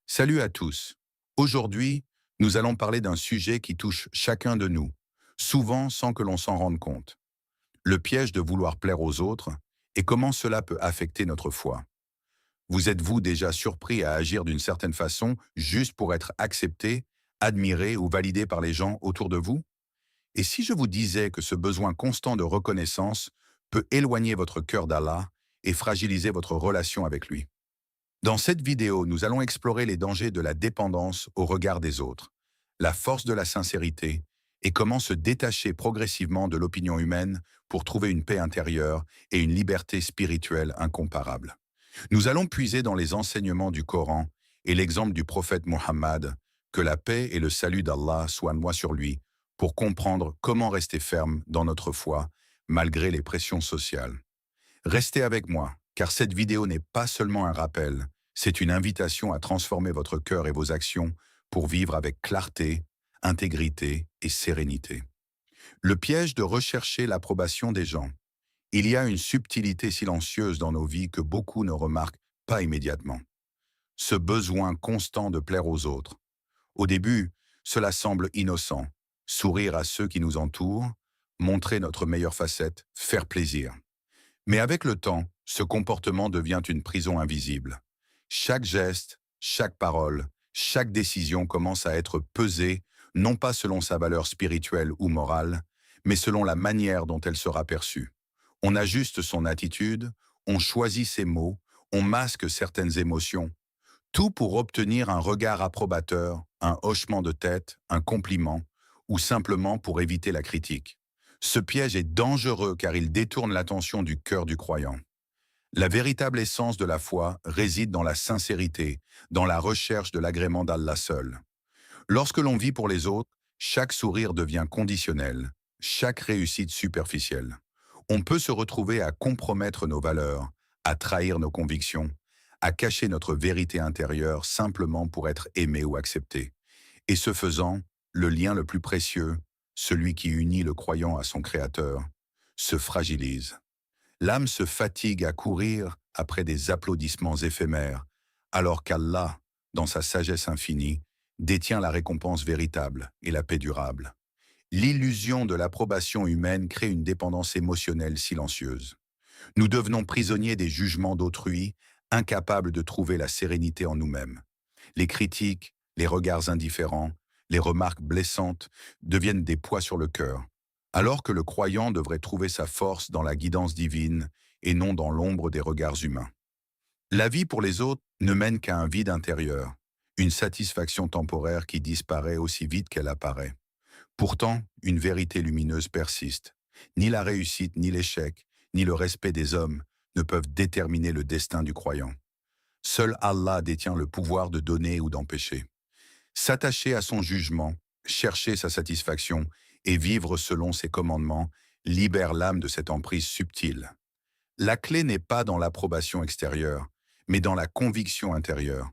Salut à tous. Aujourd'hui, nous allons parler d'un sujet qui touche chacun de nous, souvent sans que l'on s'en rende compte. Le piège de vouloir plaire aux autres et comment cela peut affecter notre foi. Vous êtes-vous déjà surpris à agir d'une certaine façon juste pour être accepté, admiré ou validé par les gens autour de vous? Et si je vous disais que ce besoin constant de reconnaissance peut éloigner votre cœur d'Allah et fragiliser votre relation avec lui? Dans cette vidéo, nous allons explorer les dangers de la dépendance au regard des autres, la force de la sincérité et comment se détacher progressivement de l'opinion humaine pour trouver une paix intérieure et une liberté spirituelle incomparable. Nous allons puiser dans les enseignements du Coran et l'exemple du prophète Mohammed, que la paix et le salut d'Allah soient moi sur lui, pour comprendre comment rester ferme dans notre foi malgré les pressions sociales. Restez avec moi, car cette vidéo n'est pas seulement un rappel, c'est une invitation à transformer votre cœur et vos actions pour vivre avec clarté, intégrité et sérénité. Le piège de rechercher l'approbation des gens. Il y a une subtilité silencieuse dans nos vies que beaucoup ne remarquent pas immédiatement. Ce besoin constant de plaire aux autres. Au début, cela semble innocent. Sourire à ceux qui nous entourent, montrer notre meilleure facette, faire plaisir. Mais avec le temps, ce comportement devient une prison invisible. Chaque geste, chaque parole, chaque décision commence à être pesée, non pas selon sa valeur spirituelle ou morale, mais selon la manière dont elle sera perçue. On ajuste son attitude, on choisit ses mots, on masque certaines émotions, tout pour obtenir un regard approbateur, un hochement de tête, un compliment, ou simplement pour éviter la critique. Ce piège est dangereux car il détourne l'attention du cœur du croyant. La véritable essence de la foi réside dans la sincérité, dans la recherche de l'agrément d'Allah seul. Lorsque l'on vit pour les autres, chaque sourire devient conditionnel, chaque réussite superficielle. On peut se retrouver à compromettre nos valeurs, à trahir nos convictions, à cacher notre vérité intérieure simplement pour être aimé ou accepté. Et ce faisant, le lien le plus précieux, celui qui unit le croyant à son Créateur, se fragilise. L'âme se fatigue à courir après des applaudissements éphémères, alors qu'Allah, dans sa sagesse infinie, détient la récompense véritable et la paix durable. L'illusion de l'approbation humaine crée une dépendance émotionnelle silencieuse. Nous devenons prisonniers des jugements d'autrui, incapables de trouver la sérénité en nous-mêmes. Les critiques, les regards indifférents, les remarques blessantes deviennent des poids sur le cœur, alors que le croyant devrait trouver sa force dans la guidance divine et non dans l'ombre des regards humains. La vie pour les autres ne mène qu'à un vide intérieur, une satisfaction temporaire qui disparaît aussi vite qu'elle apparaît. Pourtant, une vérité lumineuse persiste. Ni la réussite, ni l'échec, ni le respect des hommes ne peuvent déterminer le destin du croyant. Seul Allah détient le pouvoir de donner ou d'empêcher. S'attacher à son jugement, chercher sa satisfaction et vivre selon ses commandements libère l'âme de cette emprise subtile. La clé n'est pas dans l'approbation extérieure, mais dans la conviction intérieure,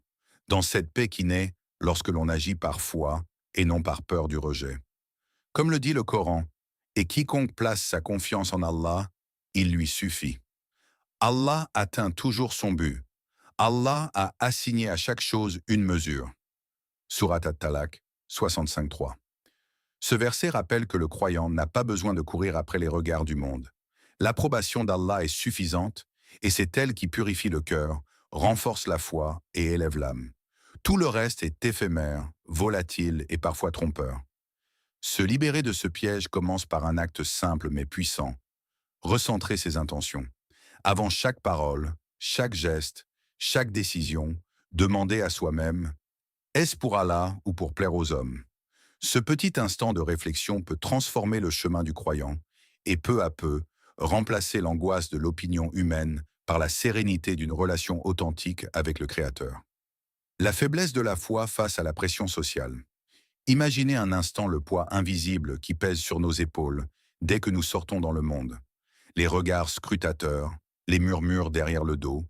dans cette paix qui naît lorsque l'on agit par foi et non par peur du rejet. Comme le dit le Coran, et quiconque place sa confiance en Allah, il lui suffit. Allah atteint toujours son but. Allah a assigné à chaque chose une mesure. Surat At-Talaq 65.3. Ce verset rappelle que le croyant n'a pas besoin de courir après les regards du monde. L'approbation d'Allah est suffisante et c'est elle qui purifie le cœur, renforce la foi et élève l'âme. Tout le reste est éphémère, volatile et parfois trompeur. Se libérer de ce piège commence par un acte simple mais puissant. Recentrer ses intentions. Avant chaque parole, chaque geste, chaque décision, demander à soi-même: est-ce pour Allah ou pour plaire aux hommes? Ce petit instant de réflexion peut transformer le chemin du croyant et peu à peu remplacer l'angoisse de l'opinion humaine par la sérénité d'une relation authentique avec le Créateur. La faiblesse de la foi face à la pression sociale. Imaginez un instant le poids invisible qui pèse sur nos épaules dès que nous sortons dans le monde. Les regards scrutateurs, les murmures derrière le dos,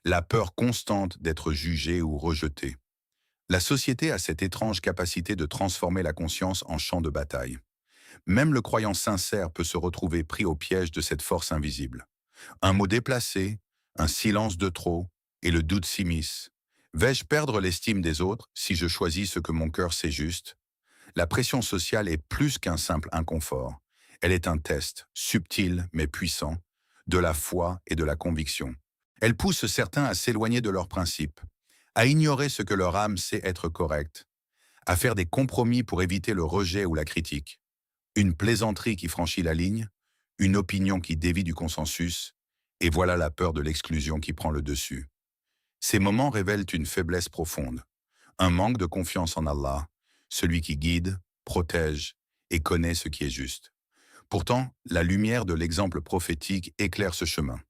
la peur constante d'être jugé ou rejeté. La société a cette étrange capacité de transformer la conscience en champ de bataille. Même le croyant sincère peut se retrouver pris au piège de cette force invisible. Un mot déplacé, un silence de trop, et le doute s'immisce. Vais-je perdre l'estime des autres si je choisis ce que mon cœur sait juste? La pression sociale est plus qu'un simple inconfort. Elle est un test, subtil mais puissant, de la foi et de la conviction. Elle pousse certains à s'éloigner de leurs principes, à ignorer ce que leur âme sait être correct, à faire des compromis pour éviter le rejet ou la critique. Une plaisanterie qui franchit la ligne, une opinion qui dévie du consensus, et voilà la peur de l'exclusion qui prend le dessus. Ces moments révèlent une faiblesse profonde, un manque de confiance en Allah, celui qui guide, protège et connaît ce qui est juste. Pourtant, la lumière de l'exemple prophétique éclaire ce chemin.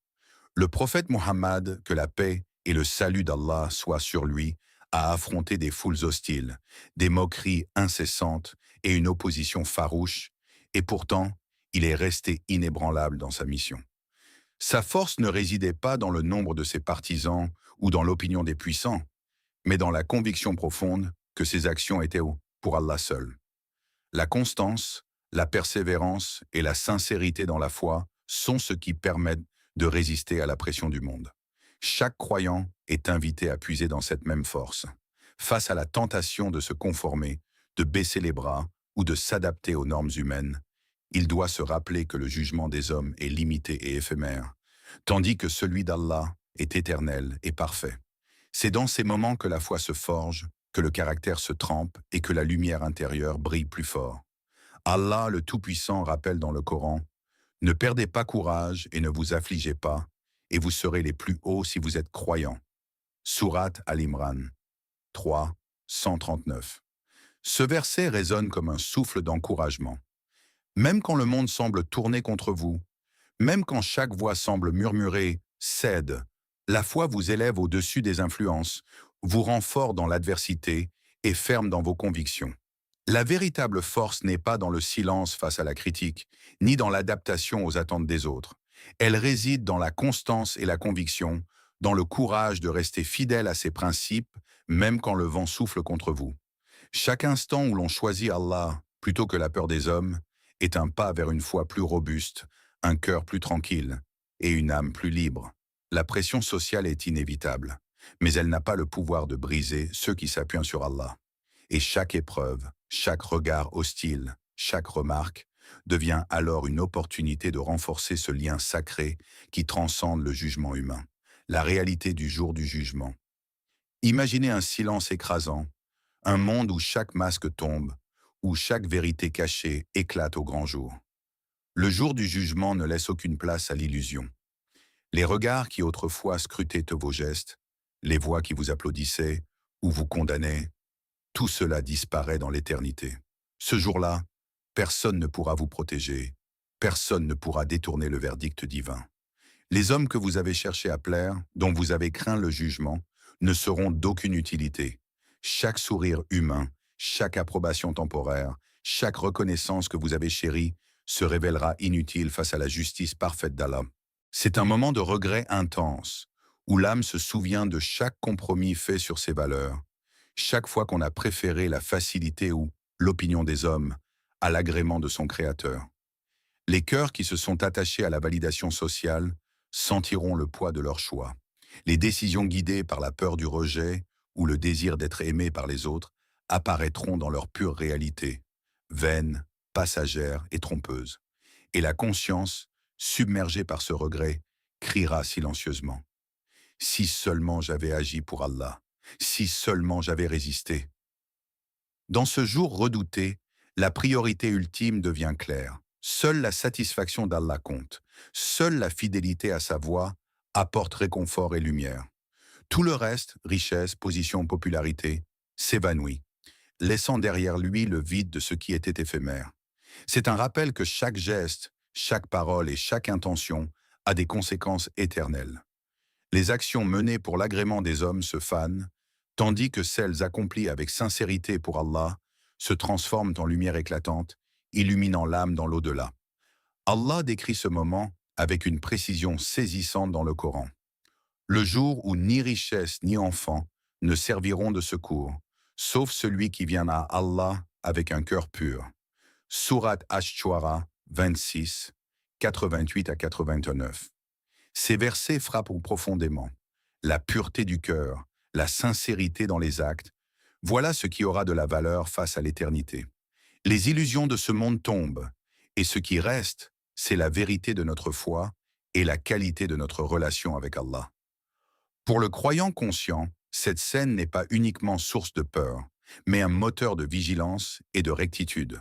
Le prophète Muhammad, que la paix et le salut d'Allah soient sur lui, a affronté des foules hostiles, des moqueries incessantes et une opposition farouche, et pourtant, il est resté inébranlable dans sa mission. Sa force ne résidait pas dans le nombre de ses partisans ou dans l'opinion des puissants, mais dans la conviction profonde que ses actions étaient pour Allah seul. La constance, la persévérance et la sincérité dans la foi sont ce qui permettent de résister à la pression du monde. Chaque croyant est invité à puiser dans cette même force. Face à la tentation de se conformer, de baisser les bras ou de s'adapter aux normes humaines, il doit se rappeler que le jugement des hommes est limité et éphémère, tandis que celui d'Allah est éternel et parfait. C'est dans ces moments que la foi se forge, que le caractère se trempe et que la lumière intérieure brille plus fort. Allah le Tout-Puissant rappelle dans le Coran: « Ne perdez pas courage et ne vous affligez pas, et vous serez les plus hauts si vous êtes croyants. » Sourate Al-Imran 3, 139. Ce verset résonne comme un souffle d'encouragement. Même quand le monde semble tourner contre vous, même quand chaque voix semble murmurer « cède », la foi vous élève au-dessus des influences, vous rend fort dans l'adversité et ferme dans vos convictions. La véritable force n'est pas dans le silence face à la critique, ni dans l'adaptation aux attentes des autres. Elle réside dans la constance et la conviction, dans le courage de rester fidèle à ses principes, même quand le vent souffle contre vous. Chaque instant où l'on choisit Allah plutôt que la peur des hommes est un pas vers une foi plus robuste, un cœur plus tranquille et une âme plus libre. La pression sociale est inévitable, mais elle n'a pas le pouvoir de briser ceux qui s'appuient sur Allah. Et chaque épreuve, chaque regard hostile, chaque remarque devient alors une opportunité de renforcer ce lien sacré qui transcende le jugement humain, la réalité du jour du jugement. Imaginez un silence écrasant, un monde où chaque masque tombe, où chaque vérité cachée éclate au grand jour. Le jour du jugement ne laisse aucune place à l'illusion. Les regards qui autrefois scrutaient vos gestes, les voix qui vous applaudissaient ou vous condamnaient, tout cela disparaît dans l'éternité. Ce jour-là, personne ne pourra vous protéger, personne ne pourra détourner le verdict divin. Les hommes que vous avez cherché à plaire, dont vous avez craint le jugement, ne seront d'aucune utilité. Chaque sourire humain, chaque approbation temporaire, chaque reconnaissance que vous avez chérie se révélera inutile face à la justice parfaite d'Allah. C'est un moment de regret intense, où l'âme se souvient de chaque compromis fait sur ses valeurs, chaque fois qu'on a préféré la facilité ou l'opinion des hommes à l'agrément de son Créateur. Les cœurs qui se sont attachés à la validation sociale sentiront le poids de leur choix. Les décisions guidées par la peur du rejet ou le désir d'être aimé par les autres apparaîtront dans leur pure réalité, vaine, passagère et trompeuse. Et la conscience, submergée par ce regret, criera silencieusement: « Si seulement j'avais agi pour Allah, si seulement j'avais résisté. » Dans ce jour redouté, la priorité ultime devient claire. Seule la satisfaction d'Allah compte. Seule la fidélité à sa voie apporte réconfort et lumière. Tout le reste, richesse, position, popularité, s'évanouit, laissant derrière lui le vide de ce qui était éphémère. C'est un rappel que chaque geste, chaque parole et chaque intention a des conséquences éternelles. Les actions menées pour l'agrément des hommes se fanent, tandis que celles accomplies avec sincérité pour Allah se transforment en lumière éclatante, illuminant l'âme dans l'au-delà. Allah décrit ce moment avec une précision saisissante dans le Coran. Le jour où ni richesse ni enfant ne serviront de secours, sauf celui qui vient à Allah avec un cœur pur. Sourate Ash-Shu'ara 26, 88 à 89. Ces versets frappent profondément. La pureté du cœur, la sincérité dans les actes, voilà ce qui aura de la valeur face à l'éternité. Les illusions de ce monde tombent, et ce qui reste, c'est la vérité de notre foi et la qualité de notre relation avec Allah. Pour le croyant conscient, cette scène n'est pas uniquement source de peur, mais un moteur de vigilance et de rectitude.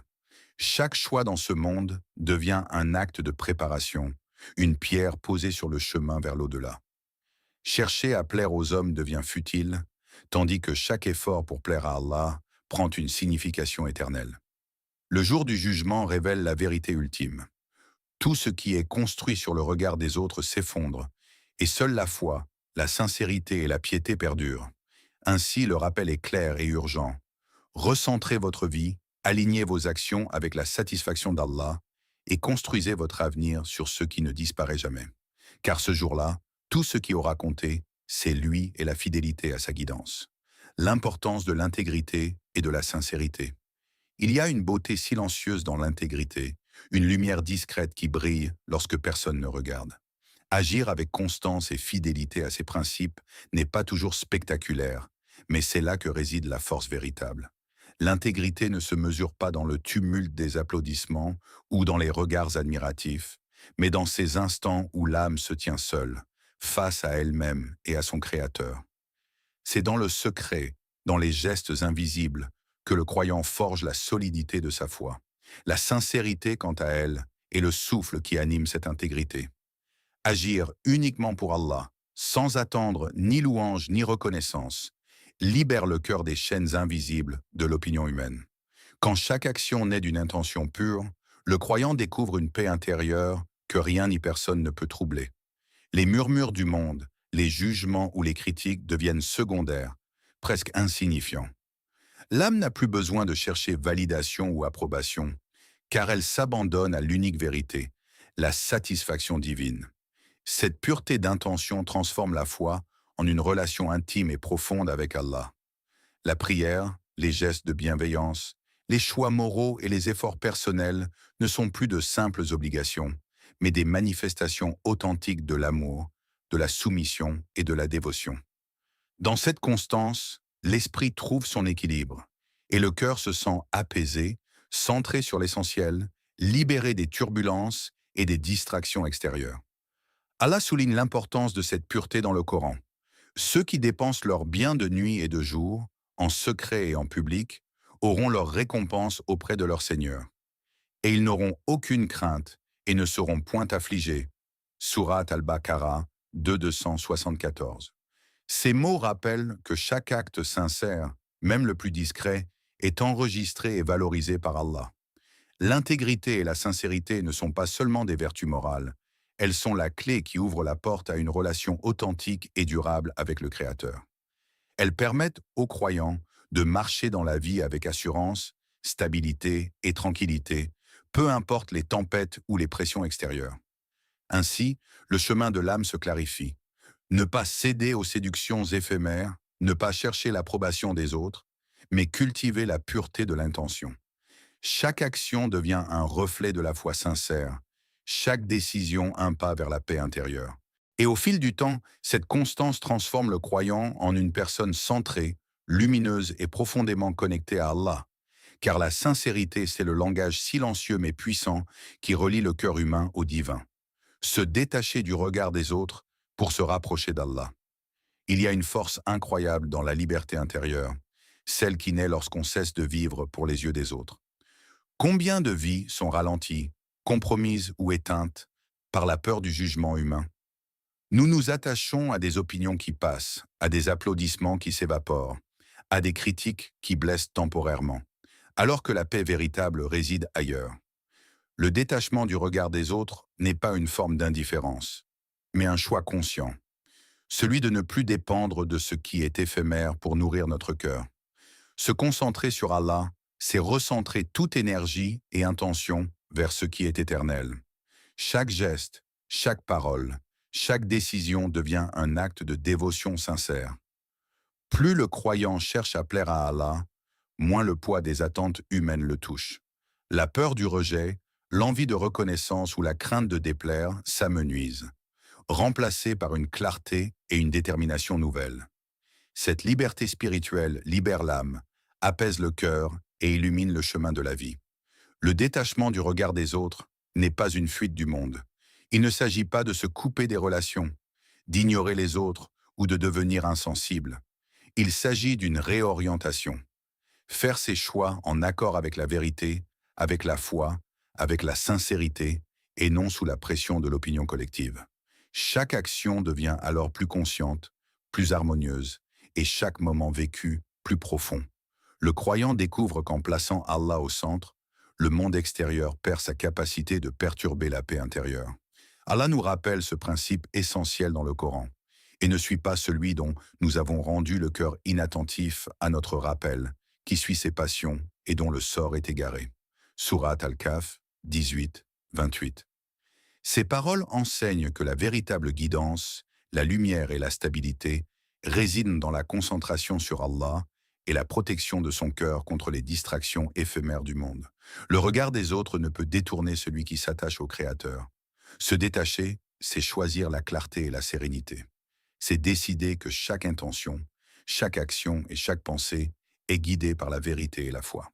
Chaque choix dans ce monde devient un acte de préparation, une pierre posée sur le chemin vers l'au-delà. Chercher à plaire aux hommes devient futile, tandis que chaque effort pour plaire à Allah prend une signification éternelle. Le jour du jugement révèle la vérité ultime. Tout ce qui est construit sur le regard des autres s'effondre, et seule la foi, la sincérité et la piété perdurent. Ainsi, le rappel est clair et urgent. Recentrez votre vie, alignez vos actions avec la satisfaction d'Allah et construisez votre avenir sur ce qui ne disparaît jamais. Car ce jour-là, tout ce qui aura compté, c'est lui et la fidélité à sa guidance. L'importance de l'intégrité et de la sincérité. Il y a une beauté silencieuse dans l'intégrité, une lumière discrète qui brille lorsque personne ne regarde. Agir avec constance et fidélité à ses principes n'est pas toujours spectaculaire, mais c'est là que réside la force véritable. L'intégrité ne se mesure pas dans le tumulte des applaudissements ou dans les regards admiratifs, mais dans ces instants où l'âme se tient seule, face à elle-même et à son Créateur. C'est dans le secret, dans les gestes invisibles, que le croyant forge la solidité de sa foi. La sincérité, quant à elle, est le souffle qui anime cette intégrité. Agir uniquement pour Allah, sans attendre ni louange ni reconnaissance, libère le cœur des chaînes invisibles de l'opinion humaine. Quand chaque action naît d'une intention pure, le croyant découvre une paix intérieure que rien ni personne ne peut troubler. Les murmures du monde, les jugements ou les critiques deviennent secondaires, presque insignifiants. L'âme n'a plus besoin de chercher validation ou approbation, car elle s'abandonne à l'unique vérité, la satisfaction divine. Cette pureté d'intention transforme la foi en une relation intime et profonde avec Allah. La prière, les gestes de bienveillance, les choix moraux et les efforts personnels ne sont plus de simples obligations, mais des manifestations authentiques de l'amour, de la soumission et de la dévotion. Dans cette constance, l'esprit trouve son équilibre et le cœur se sent apaisé, centré sur l'essentiel, libéré des turbulences et des distractions extérieures. Allah souligne l'importance de cette pureté dans le Coran. Ceux qui dépensent leurs biens de nuit et de jour, en secret et en public, auront leur récompense auprès de leur Seigneur. Et ils n'auront aucune crainte et ne seront point affligés. Sourate Al-Baqarah 274. Ces mots rappellent que chaque acte sincère, même le plus discret, est enregistré et valorisé par Allah. L'intégrité et la sincérité ne sont pas seulement des vertus morales, elles sont la clé qui ouvre la porte à une relation authentique et durable avec le Créateur. Elles permettent aux croyants de marcher dans la vie avec assurance, stabilité et tranquillité, peu importe les tempêtes ou les pressions extérieures. Ainsi, le chemin de l'âme se clarifie. Ne pas céder aux séductions éphémères, ne pas chercher l'approbation des autres, mais cultiver la pureté de l'intention. Chaque action devient un reflet de la foi sincère, chaque décision un pas vers la paix intérieure. Et au fil du temps, cette constance transforme le croyant en une personne centrée, lumineuse et profondément connectée à Allah. Car la sincérité, c'est le langage silencieux mais puissant qui relie le cœur humain au divin. Se détacher du regard des autres pour se rapprocher d'Allah. Il y a une force incroyable dans la liberté intérieure, celle qui naît lorsqu'on cesse de vivre pour les yeux des autres. Combien de vies sont ralenties, compromises ou éteintes par la peur du jugement humain? Nous nous attachons à des opinions qui passent, à des applaudissements qui s'évaporent, à des critiques qui blessent temporairement, alors que la paix véritable réside ailleurs. Le détachement du regard des autres n'est pas une forme d'indifférence, mais un choix conscient, celui de ne plus dépendre de ce qui est éphémère pour nourrir notre cœur. Se concentrer sur Allah, c'est recentrer toute énergie et intention vers ce qui est éternel. Chaque geste, chaque parole, chaque décision devient un acte de dévotion sincère. Plus le croyant cherche à plaire à Allah, moins le poids des attentes humaines le touche. La peur du rejet, l'envie de reconnaissance ou la crainte de déplaire s'amenuisent, remplacées par une clarté et une détermination nouvelles. Cette liberté spirituelle libère l'âme, apaise le cœur et illumine le chemin de la vie. Le détachement du regard des autres n'est pas une fuite du monde. Il ne s'agit pas de se couper des relations, d'ignorer les autres ou de devenir insensible. Il s'agit d'une réorientation. Faire ses choix en accord avec la vérité, avec la foi, avec la sincérité, et non sous la pression de l'opinion collective. Chaque action devient alors plus consciente, plus harmonieuse, et chaque moment vécu plus profond. Le croyant découvre qu'en plaçant Allah au centre, le monde extérieur perd sa capacité de perturber la paix intérieure. Allah nous rappelle ce principe essentiel dans le Coran, et ne suit pas celui dont nous avons rendu le cœur inattentif à notre rappel, qui suit ses passions et dont le sort est égaré. Sourate Al-Kahf 18, 28. Ces paroles enseignent que la véritable guidance, la lumière et la stabilité résident dans la concentration sur Allah et la protection de son cœur contre les distractions éphémères du monde. Le regard des autres ne peut détourner celui qui s'attache au Créateur. Se détacher, c'est choisir la clarté et la sérénité. C'est décider que chaque intention, chaque action et chaque pensée est guidée par la vérité et la foi.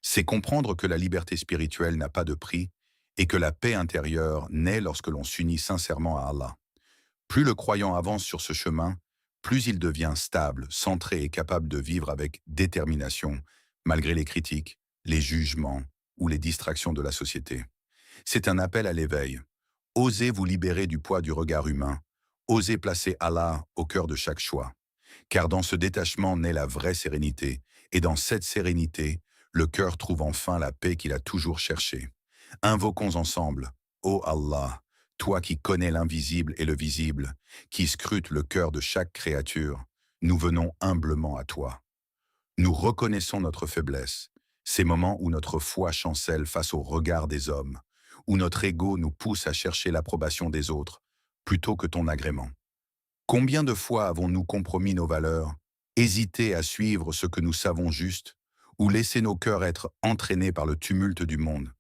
C'est comprendre que la liberté spirituelle n'a pas de prix et que la paix intérieure naît lorsque l'on s'unit sincèrement à Allah. Plus le croyant avance sur ce chemin, plus il devient stable, centré et capable de vivre avec détermination, malgré les critiques, les jugements ou les distractions de la société. C'est un appel à l'éveil. Osez vous libérer du poids du regard humain. Osez placer Allah au cœur de chaque choix. Car dans ce détachement naît la vraie sérénité, et dans cette sérénité, le cœur trouve enfin la paix qu'il a toujours cherchée. Invoquons ensemble, ô Allah, toi qui connais l'invisible et le visible, qui scrutes le cœur de chaque créature, nous venons humblement à toi. Nous reconnaissons notre faiblesse, ces moments où notre foi chancelle face au regard des hommes, où notre ego nous pousse à chercher l'approbation des autres, plutôt que ton agrément. Combien de fois avons-nous compromis nos valeurs, hésité à suivre ce que nous savons juste, ou laissé nos cœurs être entraînés par le tumulte du monde?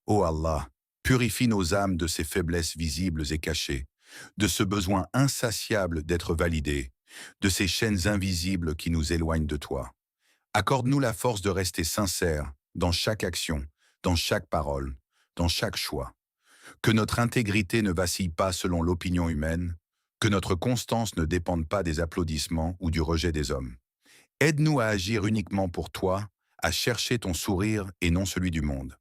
Ô Allah, purifie nos âmes de ces faiblesses visibles et cachées, de ce besoin insatiable d'être validés, de ces chaînes invisibles qui nous éloignent de toi. Accorde-nous la force de rester sincères dans chaque action, dans chaque parole, dans chaque choix. Que notre intégrité ne vacille pas selon l'opinion humaine, que notre constance ne dépende pas des applaudissements ou du rejet des hommes. Aide-nous à agir uniquement pour toi, à chercher ton sourire et non celui du monde.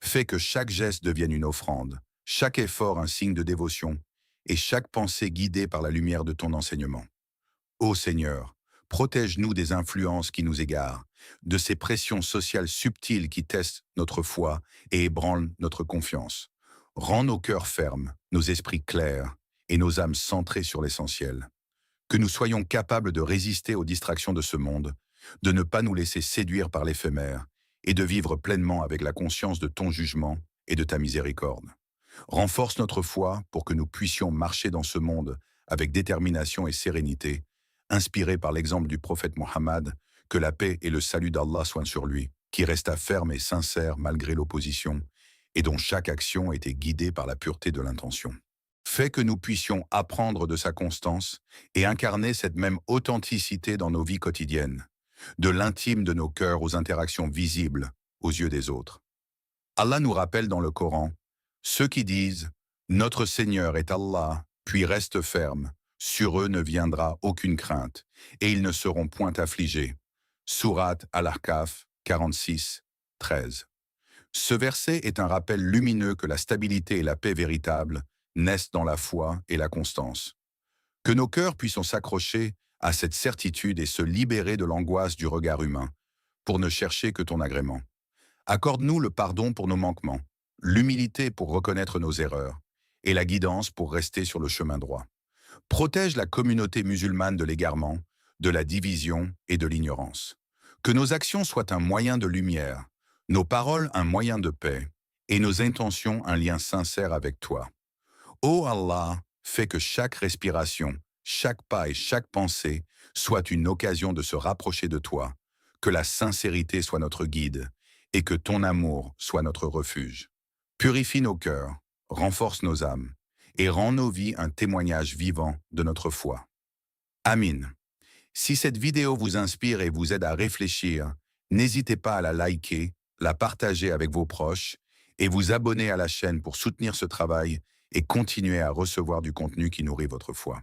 Fais que chaque geste devienne une offrande, chaque effort un signe de dévotion, et chaque pensée guidée par la lumière de ton enseignement. Ô Seigneur, protège-nous des influences qui nous égarent, de ces pressions sociales subtiles qui testent notre foi et ébranlent notre confiance. Rends nos cœurs fermes, nos esprits clairs et nos âmes centrées sur l'essentiel. Que nous soyons capables de résister aux distractions de ce monde, de ne pas nous laisser séduire par l'éphémère et de vivre pleinement avec la conscience de ton jugement et de ta miséricorde. Renforce notre foi pour que nous puissions marcher dans ce monde avec détermination et sérénité, inspirés par l'exemple du prophète Mohammed, que la paix et le salut d'Allah soient sur lui, qui resta ferme et sincère malgré l'opposition, et dont chaque action était guidée par la pureté de l'intention. Fais que nous puissions apprendre de sa constance et incarner cette même authenticité dans nos vies quotidiennes, de l'intime de nos cœurs aux interactions visibles aux yeux des autres. Allah nous rappelle dans le Coran, ceux qui disent « Notre Seigneur est Allah », puis restent fermes, sur eux ne viendra aucune crainte, et ils ne seront point affligés. Sourate Al-Ahqaf 46, 13. Ce verset est un rappel lumineux que la stabilité et la paix véritable naissent dans la foi et la constance. Que nos cœurs puissent s'accrocher à cette certitude et se libérer de l'angoisse du regard humain, pour ne chercher que ton agrément. Accorde-nous le pardon pour nos manquements, l'humilité pour reconnaître nos erreurs, et la guidance pour rester sur le chemin droit. Protège la communauté musulmane de l'égarement, de la division et de l'ignorance. Que nos actions soient un moyen de lumière, nos paroles un moyen de paix, et nos intentions un lien sincère avec toi. Ô Allah, fais que chaque respiration, chaque pas et chaque pensée soit une occasion de se rapprocher de toi, que la sincérité soit notre guide et que ton amour soit notre refuge. Purifie nos cœurs, renforce nos âmes et rends nos vies un témoignage vivant de notre foi. Amin. Si cette vidéo vous inspire et vous aide à réfléchir, n'hésitez pas à la liker, la partager avec vos proches et vous abonner à la chaîne pour soutenir ce travail et continuer à recevoir du contenu qui nourrit votre foi.